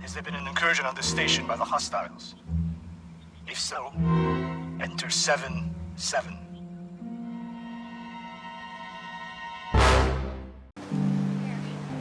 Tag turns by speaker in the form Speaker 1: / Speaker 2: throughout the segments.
Speaker 1: Has there been an incursion on this station by the hostiles? If so, enter 7-7.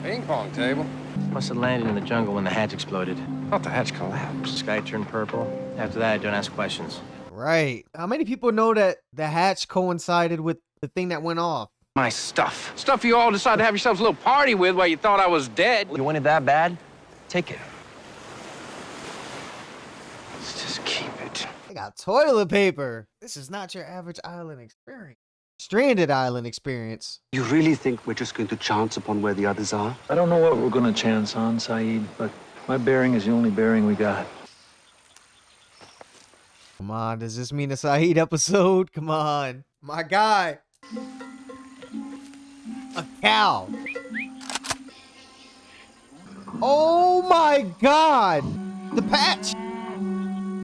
Speaker 2: Ping pong table.
Speaker 3: Must have landed in the jungle when the hatch exploded.
Speaker 2: Thought the hatch collapsed.
Speaker 3: Sky turned purple. After that, don't ask questions.
Speaker 4: Right. How many people know that the hatch coincided with the thing that went off?
Speaker 2: My stuff. Stuff you all decided to have yourselves a little party with while you thought I was dead.
Speaker 3: You want it that bad? Take it.
Speaker 2: Let's just keep it.
Speaker 4: They got toilet paper. This is not your average island experience. Stranded island experience.
Speaker 5: You really think we're just going to chance upon where the others are?
Speaker 6: I don't know what we're gonna chance on, Saeed, but my bearing is the only bearing we got.
Speaker 4: Come on, does this mean a Saeed episode? Come on. My guy. A cow. Oh my god. The patch.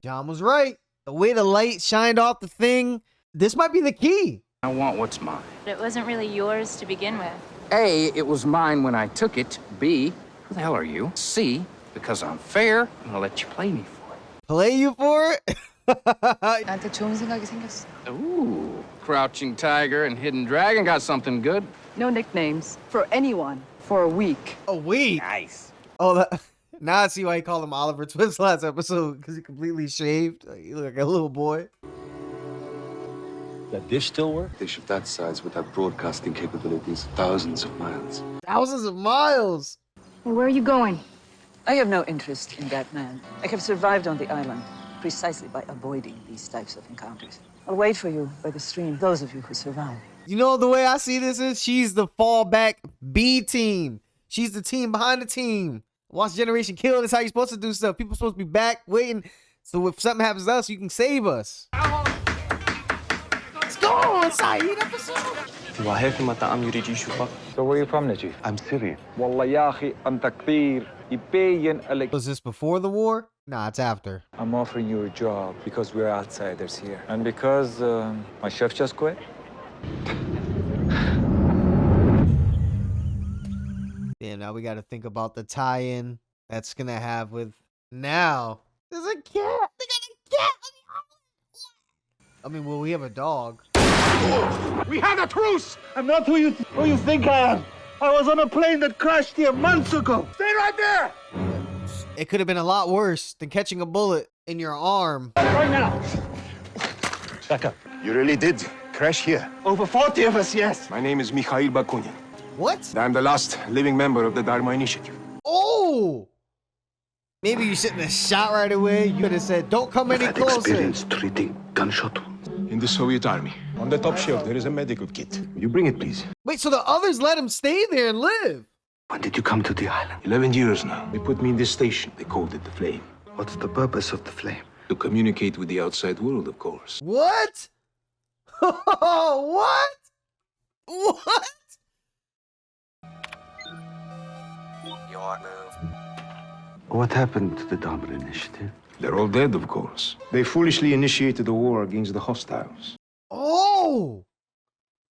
Speaker 4: John was right. The way the light shined off the thing, this might be the key.
Speaker 2: I want what's mine.
Speaker 7: It wasn't really yours to begin with.
Speaker 2: A, it was mine when I took it. B, who the hell are you? C, because I'm fair, I'm gonna let you play me for it.
Speaker 4: Play you for it?
Speaker 8: 나한테 좋은 생각이 생겼어.
Speaker 2: Ooh, Crouching Tiger and Hidden Dragon got something good.
Speaker 8: No nicknames for anyone for a week.
Speaker 4: A week.
Speaker 2: Nice.
Speaker 4: Oh, now I see why he called him Oliver Twist last episode, because he completely shaved. He looked like a little boy.
Speaker 6: That dish still work?
Speaker 5: A dish of that size would have broadcasting capabilities thousands of miles.
Speaker 4: Thousands of miles.
Speaker 8: Hey, where are you going? I have no interest in that man. I have survived on the island precisely by avoiding these types of encounters. I'll wait for you by the stream, those of you who survive.
Speaker 4: You know, the way I see this is she's the fallback B team. She's the team behind the team. Watch Generation Kill. That's how you're supposed to do stuff. People supposed to be back waiting. So if something happens to us, you can save us. Let's go, Saeed episode.
Speaker 6: So where are you from, Najib?
Speaker 5: I'm Syrian.
Speaker 6: والله يا أخي أنت كثير يبين عليك.
Speaker 4: Was this before the war? Nah, it's after.
Speaker 6: I'm offering you a job because we're outsiders here. And because my chef just quit.
Speaker 4: Damn, now we got to think about the tie-in that's going to have with... Now, there's a cat. They got a cat. I mean, well, we have a dog.
Speaker 1: We had a truce!
Speaker 9: I'm not who you think I am. I was on a plane that crashed here months ago.
Speaker 1: Stay right there!
Speaker 4: It could have been a lot worse than catching a bullet in your arm.
Speaker 9: Right now.
Speaker 6: Back up.
Speaker 1: You really did crash here.
Speaker 9: Over 40 of us, yes.
Speaker 1: My name is Mikhail Bakunin.
Speaker 4: What?
Speaker 1: I'm the last living member of the Dharma Initiative.
Speaker 4: Oh! Maybe you shouldn't have shot right away. You could have said, don't come any closer.
Speaker 5: Experience treating gunshot wounds.
Speaker 1: In the Soviet Army. On the top shelf, there is a medical kit. Will you bring it, please?
Speaker 4: Wait, so the others let him stay there and live?
Speaker 5: When did you come to the island?
Speaker 1: 11 years now. They put me in this station. They called it the Flame.
Speaker 5: What's the purpose of the flame?
Speaker 1: To communicate with the outside world, of course.
Speaker 4: What? What? What?
Speaker 1: Your move.
Speaker 5: What happened to the Dharma Initiative?
Speaker 1: They're all dead, of course. They foolishly initiated a war against the hostiles.
Speaker 4: Oh!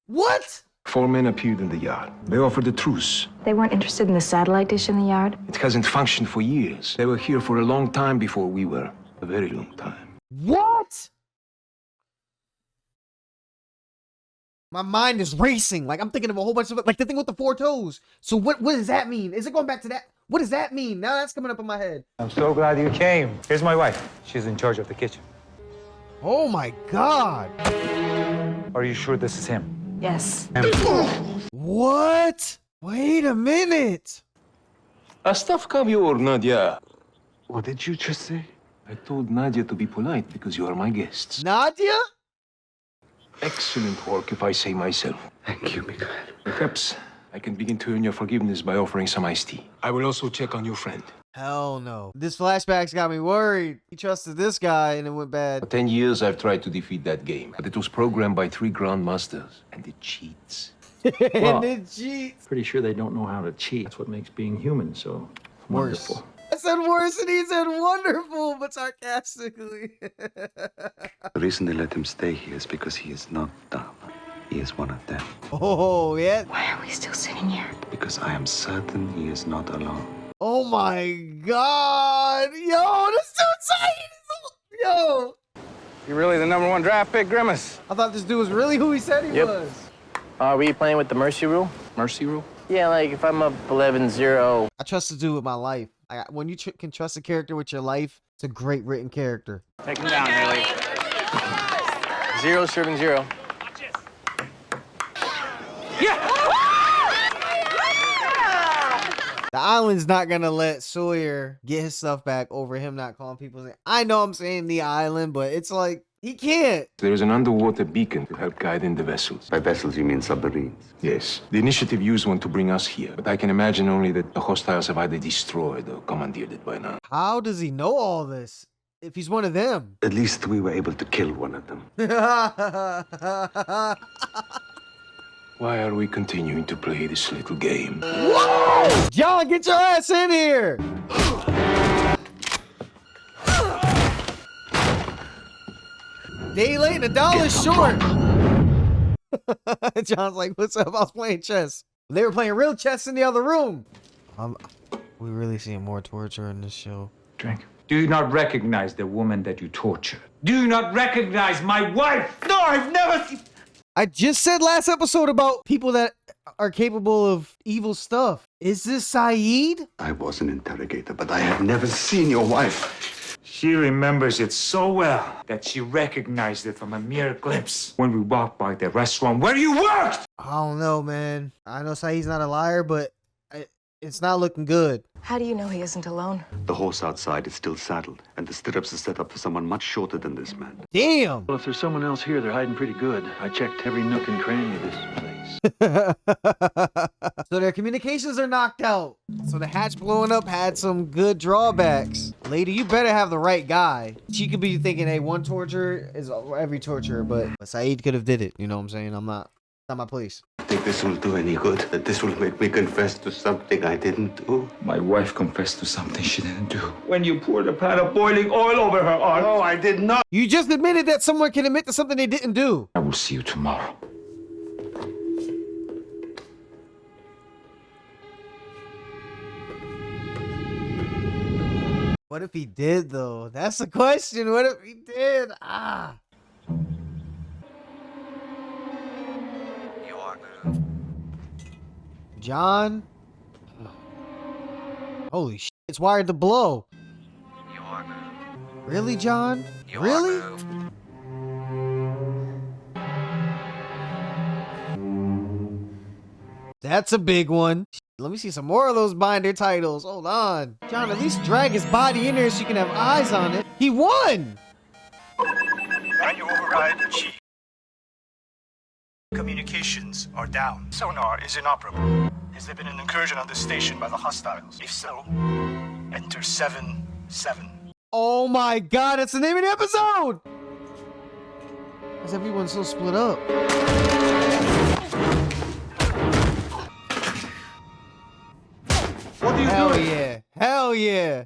Speaker 4: What?
Speaker 1: 4 men appeared in the yard. They offered a truce.
Speaker 7: They weren't interested in the satellite dish in the yard?
Speaker 1: It hasn't functioned for years. They were here for a long time before we were. A very long time.
Speaker 4: What? My mind is racing. Like, I'm thinking of a whole bunch of, like, the thing with the 4 toes. So what does that mean? Is it going back to that? What does that mean? Now that's coming up in my head.
Speaker 6: I'm so glad you came. Here's my wife. She's in charge of the kitchen.
Speaker 4: Oh my God.
Speaker 6: Are you sure this is him?
Speaker 7: Yes.
Speaker 4: What? Wait a minute.
Speaker 1: Astavka or Nadia?
Speaker 5: What did you just say?
Speaker 1: I told Nadia to be polite because you are my guests.
Speaker 4: Nadia?
Speaker 1: Excellent work, if I say myself.
Speaker 5: Thank you, Mikhail.
Speaker 1: Perhaps I can begin to earn your forgiveness by offering some iced tea. I will also check on your friend.
Speaker 4: Hell no. This flashback's got me worried. He trusted this guy and it went bad.
Speaker 1: For 10 years, I've tried to defeat that game, but it was programmed by 3 grandmasters, and it cheats.
Speaker 4: And it cheats.
Speaker 6: Pretty sure they don't know how to cheat. That's what makes being human so
Speaker 4: Worse.
Speaker 6: wonderful.
Speaker 4: I said worse and he said wonderful, but sarcastically.
Speaker 5: The reason they let him stay here is because he is not Dharma. He is one of them.
Speaker 4: Oh, yeah.
Speaker 7: Why are we still sitting here?
Speaker 5: Because I am certain he is not alone.
Speaker 4: Oh my god. Yo, this dude's excited. Yo.
Speaker 2: You're really the #1 draft pick, Grimace.
Speaker 4: I thought this dude was really who he said he
Speaker 3: Yep.
Speaker 4: was.
Speaker 3: Were you playing with the mercy rule?
Speaker 2: Mercy rule?
Speaker 3: Yeah, like if I'm up 11-0.
Speaker 4: I trust the dude with my life. When you can trust a character with your life, it's a great written character.
Speaker 3: Take him down, Haley. 0 serving 0.
Speaker 4: The island's not gonna let Sawyer get his stuff back over him not calling people. I know I'm saying the island, but it's like he can't.
Speaker 10: There is an underwater beacon to help guide in the vessels.
Speaker 5: By vessels, you mean submarines?
Speaker 10: Yes. The initiative used one to bring us here, but I can imagine only that the hostiles have either destroyed or commandeered it by now.
Speaker 4: How does he know all this if he's one of them?
Speaker 5: At least we were able to kill one of them.
Speaker 10: Why are we continuing to play this little game?
Speaker 4: Whoa! John, get your ass in here! Day late and $1 short. John's like, what's up? I was playing chess. They were playing real chess in the other room. We really seeing more torture in this show.
Speaker 6: Drink. Do you not recognize the woman that you tortured? Do you not recognize my wife? No, I've never seen...
Speaker 4: I just said last episode about people that are capable of evil stuff. Is this Saeed?
Speaker 5: I was an interrogator, but I have never seen your wife.
Speaker 6: She remembers it so well that she recognized it from a mere glimpse when we walked by the restaurant where you worked!
Speaker 4: I don't know, man. I know Saeed's not a liar, but it's not looking good.
Speaker 7: How do you know he isn't alone?
Speaker 5: The horse outside is still saddled, and the stirrups are set up for someone much shorter than this man.
Speaker 4: Damn!
Speaker 11: Well, if there's someone else here, they're hiding pretty good. I checked every nook and cranny of this place.
Speaker 4: So their communications are knocked out. So the hatch blowing up had some good drawbacks. Lady, you better have the right guy. She could be thinking, hey, one torture is every torture, but Saeed could have did it. You know what I'm saying? Not my place.
Speaker 5: I think this will do any good, that this will make me confess to something I didn't do.
Speaker 6: My wife confessed to something she didn't do. When you poured a pan of boiling oil over her arm.
Speaker 5: No, I did not.
Speaker 4: You just admitted that someone can admit to something they didn't do.
Speaker 6: I will see you tomorrow.
Speaker 4: What if he did, though? That's the question. What if he did? John? Holy shit, it's wired to blow. Really, John? Really? That's a big one. Let me see some more of those binder titles. Hold on. John, at least drag his body in there so you can have eyes on it. He won!
Speaker 1: Manual override G. Communications are down. Sonar is inoperable. Has there been an incursion on the station by the hostiles? If so, enter 7-7.
Speaker 4: Oh my god, that's the name of the episode! Why is everyone so split up?
Speaker 9: What are you
Speaker 4: Hell
Speaker 9: doing?
Speaker 4: yeah. Hell yeah.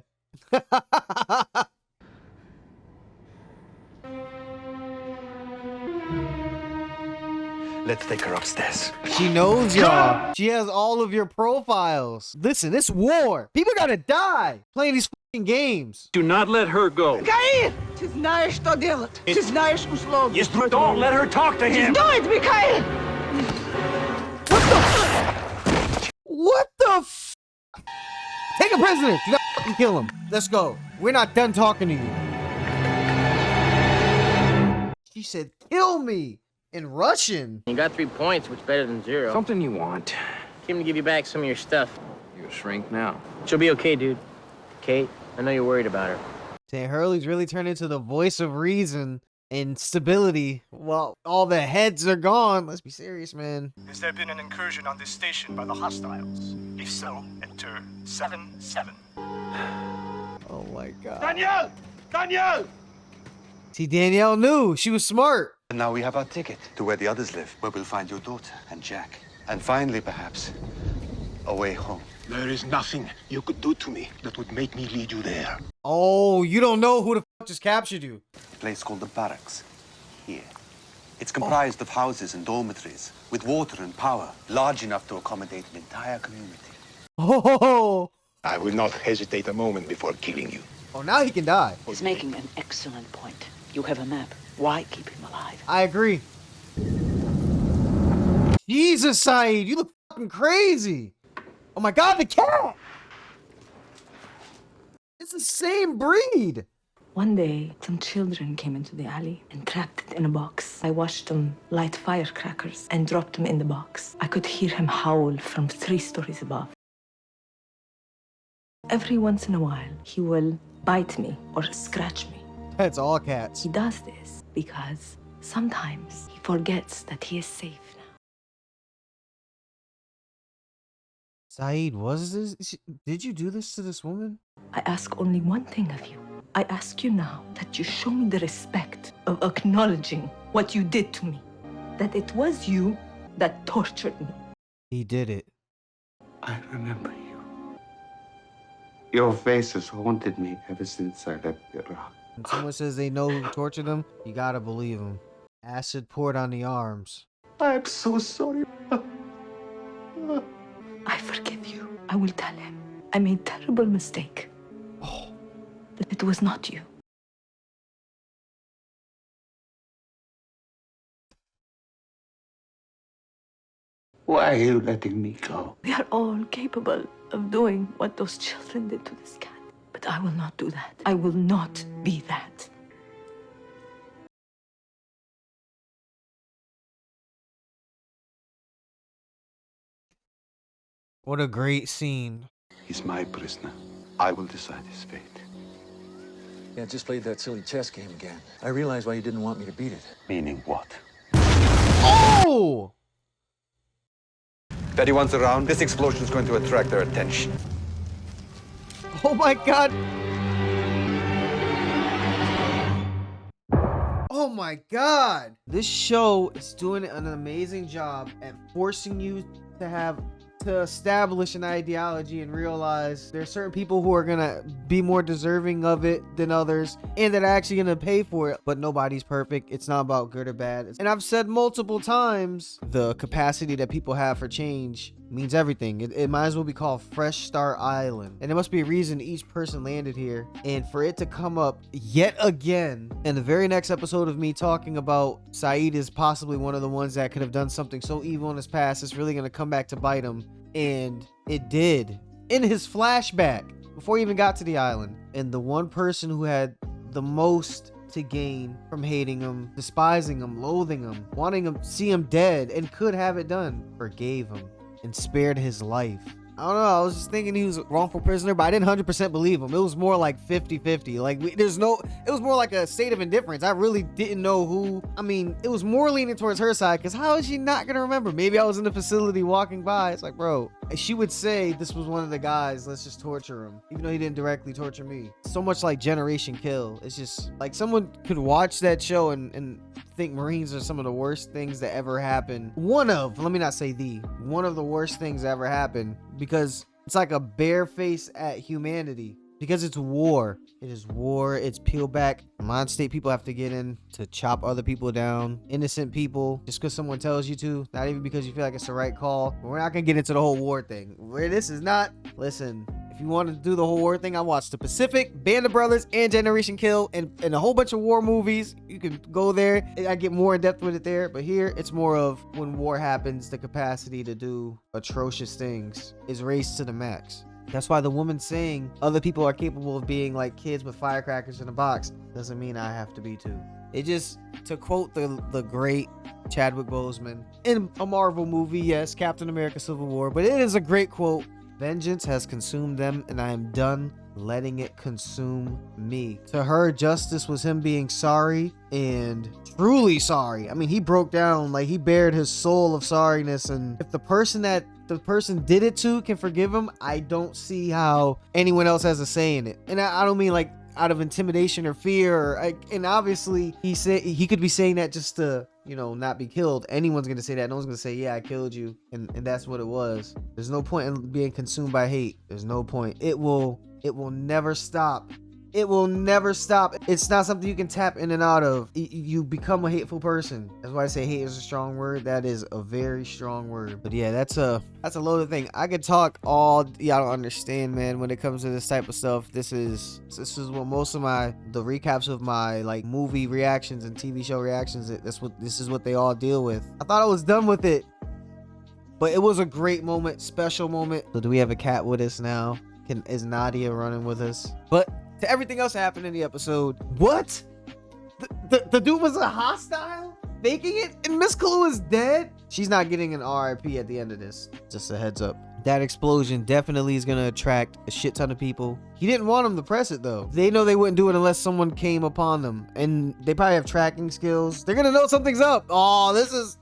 Speaker 5: Let's take her upstairs.
Speaker 4: She knows y'all. She has all of your profiles. Listen, it's war. People gotta die playing these fucking games.
Speaker 11: Do not let her go.
Speaker 8: Михаил! Ты знаешь, что делать. Ты знаешь условия.
Speaker 6: Don't let her talk to him!
Speaker 8: Do it, Михаил!
Speaker 4: What the f? Take a prisoner. Do not fucking kill him. Let's go. We're not done talking to you. She said, kill me in Russian.
Speaker 3: You got 3 points, which is better than 0.
Speaker 2: Something you want.
Speaker 3: Came to give you back some of your stuff.
Speaker 2: You're a shrink now.
Speaker 3: She'll be okay, dude. Kate, I know you're worried about her.
Speaker 4: Saying Hurley's really turned into the voice of reason and stability. Well, all the heads are gone. Let's be serious, man.
Speaker 1: Has there been an incursion on this station by the hostiles? If so, enter 7-7.
Speaker 4: Oh my god.
Speaker 9: Danielle! Danielle!
Speaker 4: See, Danielle knew. She was smart.
Speaker 5: And now we have our ticket to where the others live, where we'll find your daughter and Jack. And finally, perhaps, a way home.
Speaker 11: There is nothing you could do to me that would make me lead you there.
Speaker 4: Oh, you don't know who the fuck just captured you.
Speaker 5: A place called the barracks. Here. It's comprised of houses and dormitories, with water and power, large enough to accommodate an entire community.
Speaker 4: Oh,
Speaker 10: I will not hesitate a moment before killing you.
Speaker 4: Oh, now he can die.
Speaker 8: He's making an excellent point. You have a map. Why keep him alive?
Speaker 4: I agree. Jesus, Saeed, you look fucking crazy. Oh my God, the cat. It's the same breed.
Speaker 7: One day, some children came into the alley and trapped it in a box. I watched them light firecrackers and dropped them in the box. I could hear him howl from 3 stories above. Every once in a while, he will bite me or scratch me.
Speaker 4: That's all cats.
Speaker 7: He does this because sometimes he forgets that he is safe now.
Speaker 4: Saeed, did you do this to this woman?
Speaker 7: I ask only one thing of you. I ask you now that you show me the respect of acknowledging what you did to me. That it was you that tortured me.
Speaker 4: He did it.
Speaker 5: I remember you. Your face has haunted me ever since I left Iraq.
Speaker 4: When someone says they know who tortured them, you gotta believe them. Acid poured on the arms.
Speaker 5: I'm so sorry.
Speaker 7: I forgive you. I will tell him. I made a terrible mistake. But it was not you.
Speaker 5: Why are you letting me go?
Speaker 7: We are all capable of doing what those children did to this cat. But I will not do that. I will not be that.
Speaker 4: What a great scene.
Speaker 5: He's my prisoner. I will decide his fate.
Speaker 11: Yeah, just played that silly chess game again. I realize why you didn't want me to beat it.
Speaker 5: Meaning what?
Speaker 4: Oh!
Speaker 5: If anyone's around, this explosion is going to attract their attention.
Speaker 4: Oh my God. Oh my God. This show is doing an amazing job at forcing you to establish an ideology and realize there's certain people who are gonna be more deserving of it than others and that are actually gonna pay for it. But nobody's perfect. It's not about good or bad. And I've said multiple times, the capacity that people have for change means everything. It might as well be called Fresh Start Island, and there must be a reason each person landed here. And for it to come up yet again in the very next episode of me talking about Saeed is possibly one of the ones that could have done something so evil in his past, it's really going to come back to bite him. And it did in his flashback before he even got to the island. And the one person who had the most to gain from hating him, despising him, loathing him, wanting him to see him dead, and could have it done, forgave him and spared his life. I don't know, I was just thinking he was a wrongful prisoner, but I didn't 100% believe him. It was more like 50-50. Like, it was more like a state of indifference. I really didn't know who. I mean, it was more leaning towards her side, because how is she not gonna remember? Maybe I was in the facility walking by. It's like, bro, she would say this was one of the guys, let's just torture him, even though he didn't directly torture me. So much like Generation Kill. It's just like someone could watch that show and think Marines are some of the worst things that ever happened. One of the worst things that ever happened, because it's like a bare face at humanity, because it's war. It is war. It's peel back. Mind state people have to get in to chop other people down, innocent people, just because someone tells you to, not even because you feel like it's the right call. But we're not gonna get into the whole war thing. Where this is not. Listen, if you want to do the whole war thing, I watched The Pacific, Band of Brothers, and Generation Kill, and a whole bunch of war movies. You can go there. I get more in depth with it there, but here it's more of when war happens, the capacity to do atrocious things is raised to the max. That's why the woman saying other people are capable of being like kids with firecrackers in a box doesn't mean I have to be too. It just, to quote the great Chadwick Boseman in a Marvel movie, yes, Captain America Civil War, but it is a great quote. Vengeance has consumed them, and I am done letting it consume me. To her, justice was him being sorry, and truly sorry. I mean, he broke down, like he bared his soul of sorriness, and if the person did it to can forgive him, I don't see how anyone else has a say in it. And I don't mean like out of intimidation or fear, and obviously he could be saying that just to, you know, not be killed. Anyone's gonna say that. No one's gonna say, yeah, I killed you, and that's what it was. There's no point in being consumed by hate. There's no point. It will never stop. It will never stop. It's not something you can tap in and out of. You become a hateful person. That's why I say hate is a strong word. That is a very strong word. But yeah, that's a loaded thing. I could talk all y'all don't understand, man, when it comes to this type of stuff. This is what most of the recaps of my like movie reactions and TV show reactions, this is what they all deal with. I thought I was done with it, but it was a great moment, special moment. So do we have a cat with us now? Is Nadia running with us? But to everything else that happened in the episode, what? The dude was a hostile? Faking it? And Miss Kalu is dead? She's not getting an RIP at the end of this. Just a heads up. That explosion definitely is going to attract a shit ton of people. He didn't want them to press it, though. They know they wouldn't do it unless someone came upon them. And they probably have tracking skills. They're going to know something's up. Oh, this is...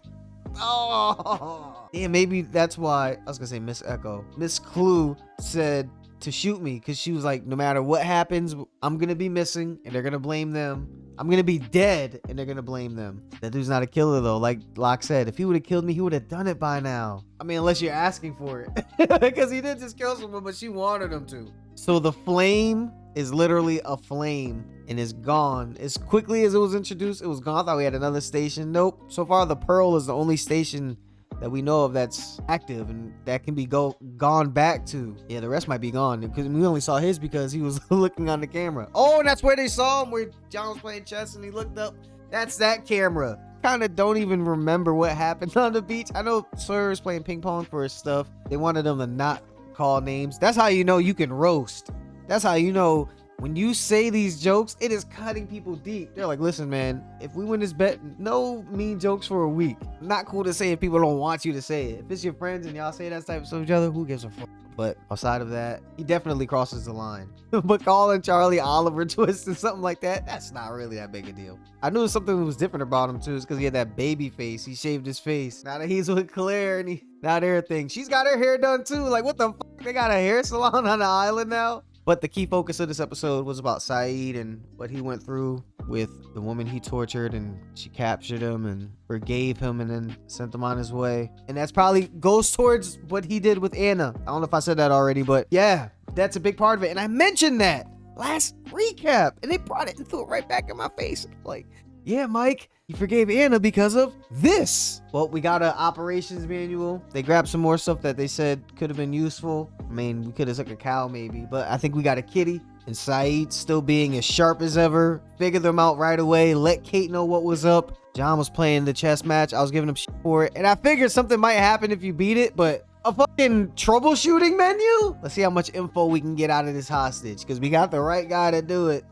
Speaker 4: Oh. Yeah, maybe that's why... I was going to say Miss Echo. Miss Clue said to shoot me because she was like, no matter what happens, I'm going to be missing and they're going to blame them. I'm going to be dead and they're going to blame them. That dude's not a killer, though. Like Locke said, if he would have killed me, he would have done it by now. I mean, unless you're asking for it. Because he did just kill someone, but she wanted him to. So the flame is literally a flame and is gone. As quickly as it was introduced, it was gone. I thought we had another station. Nope. So far, the Pearl is the only station that we know of that's active and that can be gone back to. Yeah, the rest might be gone because we only saw his because he was looking on the camera. Oh, and that's where they saw him, where John was playing chess and he looked up. That's that camera. Kind of don't even remember what happened on the beach. I know Sawyer was playing ping pong for his stuff. They wanted him to not call names. That's how you know you can roast. That's how you know when you say these jokes, it is cutting people deep. They're like, listen, man, if we win this bet, no mean jokes for a week. Not cool to say if people don't want you to say it. If it's your friends and y'all say that type of stuff to each other, who gives a fuck? But outside of that, he definitely crosses the line. But calling Charlie Oliver Twist and something like that, that's not really that big a deal. I knew something that was different about him too, is because he had that baby face. He shaved his face. Now that he's with Claire and not everything. She's got her hair done too. Like, what the fuck? They got a hair salon on the island now? But the key focus of this episode was about Saeed and what he went through with the woman he tortured, and she captured him and forgave him and then sent him on his way. And that's probably goes towards what he did with Anna. I don't know if I said that already, but yeah, that's a big part of it. And I mentioned that last recap and they brought it and threw it right back in my face. Like, yeah, Mike, you forgave Anna because of this. Well, we got an operations manual. They grabbed some more stuff that they said could have been useful. I mean, we could have took a cow maybe, but I think we got a kitty. And Saeed still being as sharp as ever. Figured them out right away. Let Kate know what was up. John was playing the chess match. I was giving him shit for it. And I figured something might happen if you beat it, but a fucking troubleshooting menu? Let's see how much info we can get out of this hostage, because we got the right guy to do it.